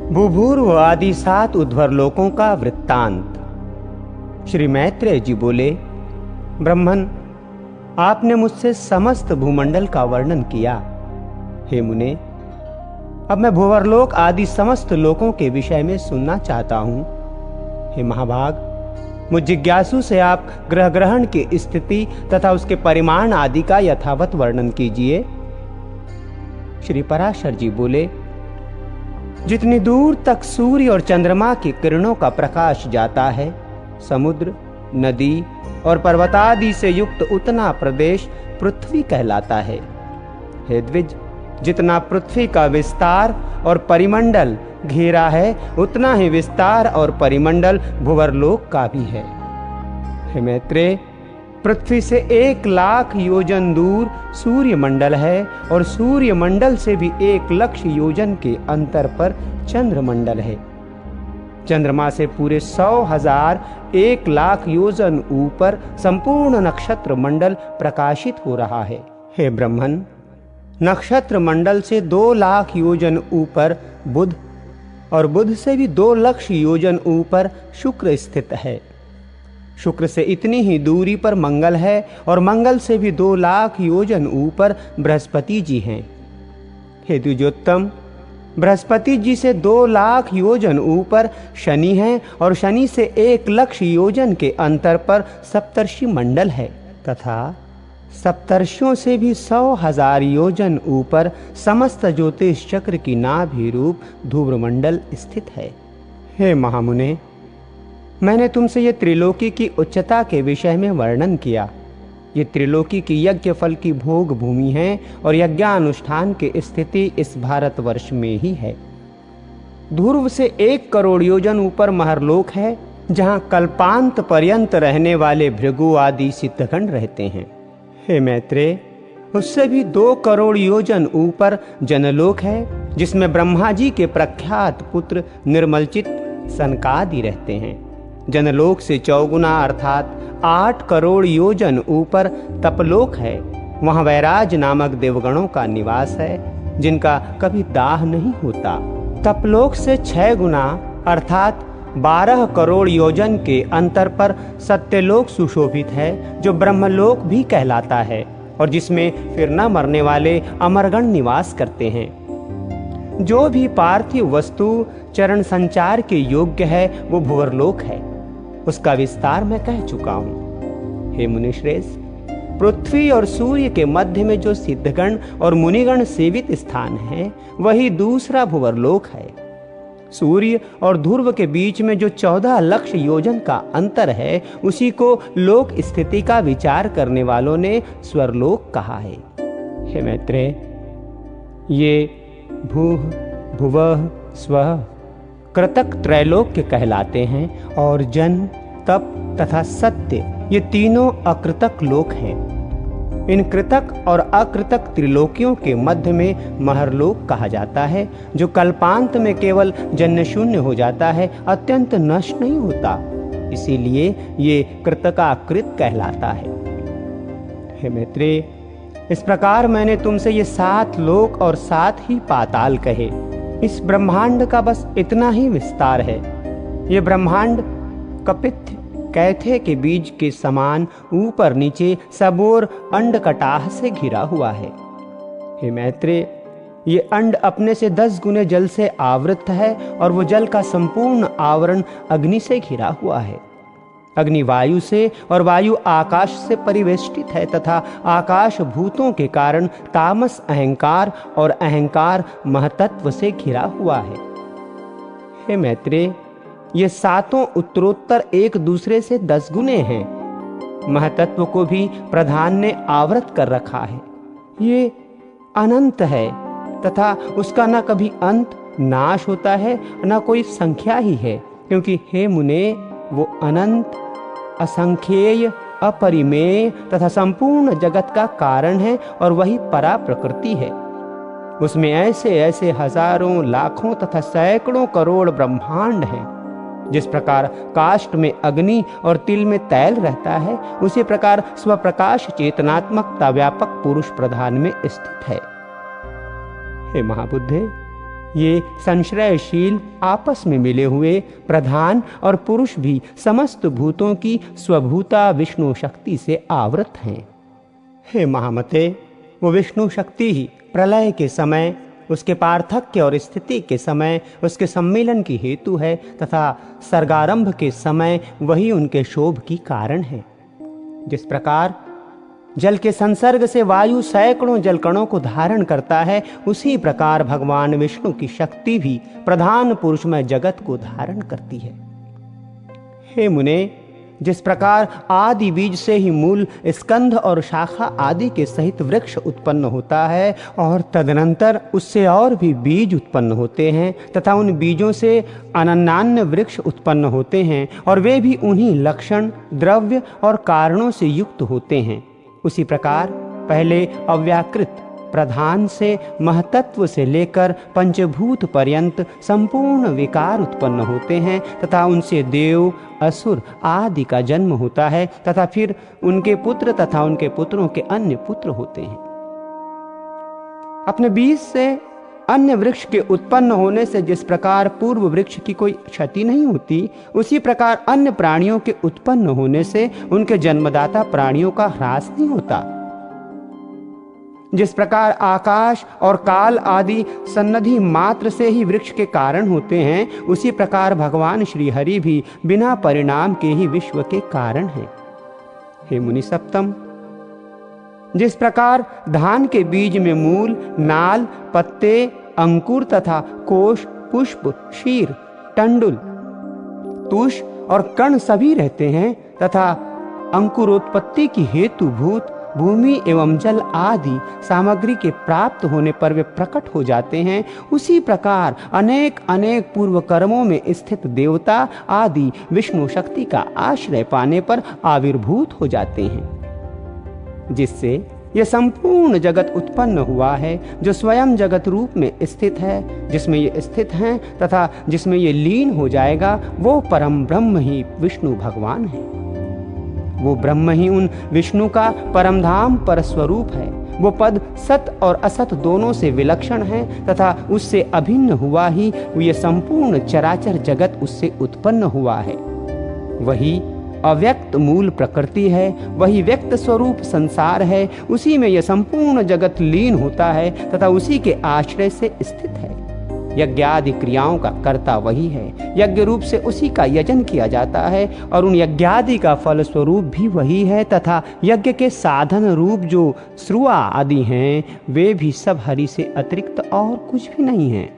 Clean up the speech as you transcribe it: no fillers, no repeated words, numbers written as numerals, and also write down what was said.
भूभूर्व आदि 7 उध्वर लोकों का वृत्तांत। श्री मैत्रेय जी बोले, ब्रह्मन, आपने मुझसे समस्त भूमंडल का वर्णन किया। हे मुने, अब मैं भूवर्लोक आदि समस्त लोकों के विषय में सुनना चाहता हूं। हे महाभाग, मुझ जिज्ञासु से आप ग्रह ग्रहण की स्थिति तथा उसके परिमाण आदि का यथावत वर्णन कीजिए। श्री पराशर जी बोले, जितनी दूर तक सूर्य और चंद्रमा की किरणों का प्रकाश जाता है, समुद्र, नदी और पर्वतादि से युक्त उतना प्रदेश पृथ्वी कहलाता है। हे द्विज, जितना पृथ्वी का विस्तार और परिमंडल घेरा है, उतना ही विस्तार और परिमंडल भुवरलोक का भी है। हे मैत्रेय, पृथ्वी से 1,00,000 योजन दूर सूर्य मंडल है और सूर्य मंडल से भी 1,00,000 योजन के अंतर पर चंद्र मंडल है। चंद्रमा से पूरे 100,000 1,00,000 योजन ऊपर संपूर्ण नक्षत्र मंडल प्रकाशित हो रहा है। हे ब्रह्मन, नक्षत्र मंडल से 2,00,000 योजन ऊपर बुध और बुध से भी 2,00,000 योजन ऊपर शुक्र स्थित है। शुक्र से इतनी ही दूरी पर मंगल है और मंगल से भी 2,00,000 योजन ऊपर बृहस्पति जी हैं। हे द्विजोत्तम, बृहस्पति जी से 2,00,000 योजन ऊपर शनि है और शनि से 1,00,000 योजन के अंतर पर सप्तर्षि मंडल है तथा सप्तर्षियों से भी 100,000 योजन ऊपर समस्त ज्योतिष चक्र की नाभि रूप ध्रुवमंडल स्थित है। हे महामुने, मैंने तुमसे ये त्रिलोकी की उच्चता के विषय में वर्णन किया। ये त्रिलोकी की यज्ञ फल की भोग भूमि है और यज्ञानुष्ठान की स्थिति इस भारतवर्ष में ही है। ध्रुव से 1 करोड़ योजन ऊपर महरलोक है, जहाँ कल्पांत पर्यंत रहने वाले भृगु आदि सिद्धगण रहते हैं। हे मैत्रेय, उससे भी 2 करोड़ योजन ऊपर जनलोक है, जिसमें ब्रह्मा जी के प्रख्यात पुत्र निर्मलचित सनकादि रहते हैं। जनलोक से 4 गुना अर्थात 8 करोड़ योजन ऊपर तपलोक है। वहां वैराज नामक देवगणों का निवास है, जिनका कभी दाह नहीं होता। तपलोक से 6 गुना अर्थात 12 करोड़ योजन के अंतर पर सत्यलोक सुशोभित है, जो ब्रह्मलोक भी कहलाता है और जिसमें फिर न मरने वाले अमरगण निवास करते हैं। जो भी पार्थिव वस्तु चरण संचार के योग्य है, वो भुवरलोक है। उसका विस्तार मैं कह चुका हूं। हे मुनिश्रेष्ठ, पृथ्वी और सूर्य के मध्य में जो सिद्धगण और मुनिगण सेवित स्थान है, वही दूसरा भुवरलोक है। सूर्य और ध्रुव के बीच में जो 14,00,000 योजन का अंतर है, उसी को लोक स्थिति का विचार करने वालों ने स्वरलोक कहा है। हे मैत्रेय, ये भूः भुवः स्वः कृतक त्रैलोक्य कहलाते हैं और जन, तप तथा सत्य ये तीनों अकृतक लोक हैं। इन कृतक और अकृतक त्रिलोकियों के मध्य में महरलोक कहा जाता है, जो कल्पांत में केवल जन्य शून्य हो जाता है, अत्यंत नष्ट नहीं होता। इसीलिए ये कृतकाकृत कहलाता है। हे मैत्रेय, इस प्रकार मैंने तुमसे ये 7 लोक और 7 ही पाताल कहे। इस ब्रह्मांड का बस इतना ही विस्तार है। ये ब्रह्मांड कपित्थ कैथे के बीज के समान ऊपर नीचे सब ओर अंडकटाह से घिरा हुआ है। हे मैत्रेय, ये अंड अपने से 10 गुने जल से आवृत है और वो जल का संपूर्ण आवरण अग्नि से घिरा हुआ है। अग्नि वायु से और वायु आकाश से परिवेष्टित है तथा आकाश भूतों के कारण तामस अहंकार और अहंकार महतत्व से घिरा हुआ है। हे मैत्रेय, ये 7 उत्तरोत्तर एक दूसरे से 10 गुने हैं। महतत्व को भी प्रधान ने आवृत कर रखा है। ये अनंत है तथा उसका न कभी अंत नाश होता है, न कोई संख्या ही है, क्योंकि हे मुने, वो अनंत, असंख्येय, अपरिमेय तथा संपूर्ण जगत का कारण है और वही परा प्रकृति है। उसमें ऐसे ऐसे हजारों, लाखों तथा सैकड़ों करोड़ ब्रह्मांड हैं। जिस प्रकार काष्ठ में अग्नि और तिल में तैल रहता है, उसी प्रकार स्वप्रकाश चेतनात्मकता व्यापक पुरुष प्रधान में स्थित है। हे महाबुद्धे, ये संश्रयशील आपस में मिले हुए प्रधान और पुरुष भी समस्त भूतों की स्वभूता विष्णु शक्ति से आवृत हैं। हे महामते, वो विष्णु शक्ति ही प्रलय के समय, उसके पार्थक्य और स्थिति के समय उसके सम्मेलन की हेतु है तथा सर्गारंभ के समय वही उनके शोभ की कारण है। जिस प्रकार जल के संसर्ग से वायु सैकड़ों जलकणों को धारण करता है, उसी प्रकार भगवान विष्णु की शक्ति भी प्रधान पुरुषमय जगत को धारण करती है। हे मुने, जिस प्रकार आदि बीज से ही मूल, स्कंध और शाखा आदि के सहित वृक्ष उत्पन्न होता है और तदनंतर उससे और भी बीज उत्पन्न होते हैं तथा उन बीजों से अनन्यान्य वृक्ष उत्पन्न होते हैं और वे भी उन्हीं लक्षण, द्रव्य और कारणों से युक्त होते हैं, उसी प्रकार पहले अव्याकृत प्रधान से महतत्व से लेकर पंचभूत पर्यंत संपूर्ण विकार उत्पन्न होते हैं तथा उनसे देव, असुर आदि का जन्म होता है तथा फिर उनके पुत्र तथा उनके पुत्रों के अन्य पुत्र होते हैं। अपने बीज से अन्य वृक्ष के उत्पन्न होने से जिस प्रकार पूर्व वृक्ष की कोई क्षति नहीं होती, उसी प्रकार अन्य प्राणियों के उत्पन्न होने से उनके जन्मदाता प्राणियों का ह्रास नहीं होता। जिस प्रकार आकाश और काल आदि सन्निधि मात्र से ही वृक्ष के कारण होते हैं, उसी प्रकार भगवान श्री हरि भी बिना परिणाम के ही विश्व के कारण हैं। हे मुनि सप्तम, जिस प्रकार धान के बीज में मूल, नाल, पत्ते, अंकुर तथा कोश, पुष्प, शीर, टंडुल, तुष और कण सभी रहते हैं तथा अंकुरोत्पत्ति की हेतुभूत भूमि एवं जल आदि सामग्री के प्राप्त होने पर वे प्रकट हो जाते हैं, उसी प्रकार अनेक अनेक पूर्व कर्मों में स्थित देवता आदि विष्णु शक्ति का आश्रय पाने पर आविर्भूत हो जाते हैं, जिससे यह संपूर्ण जगत उत्पन्न हुआ है, जो स्वयं जगत रूप में स्थित है, जिसमें ये स्थित हैं तथा जिसमें ये लीन हो जाएगा, वो परम ब्रह्म ही विष्णु भगवान है। वो ब्रह्म ही उन विष्णु का परमधाम पर स्वरूप है। वो पद सत और असत दोनों से विलक्षण है तथा उससे अभिन्न हुआ ही ये संपूर्ण चराचर जगत उससे उत्पन्न हुआ है। वही अव्यक्त मूल प्रकृति है, वही व्यक्त स्वरूप संसार है, उसी में यह संपूर्ण जगत लीन होता है तथा उसी के आश्रय से स्थित है। यज्ञादि क्रियाओं का कर्ता वही है, यज्ञ रूप से उसी का यजन किया जाता है और उन यज्ञादि का फल स्वरूप भी वही है तथा यज्ञ के साधन रूप जो श्रुआ आदि हैं, वे भी सब हरि से अतिरिक्त और कुछ भी नहीं हैं।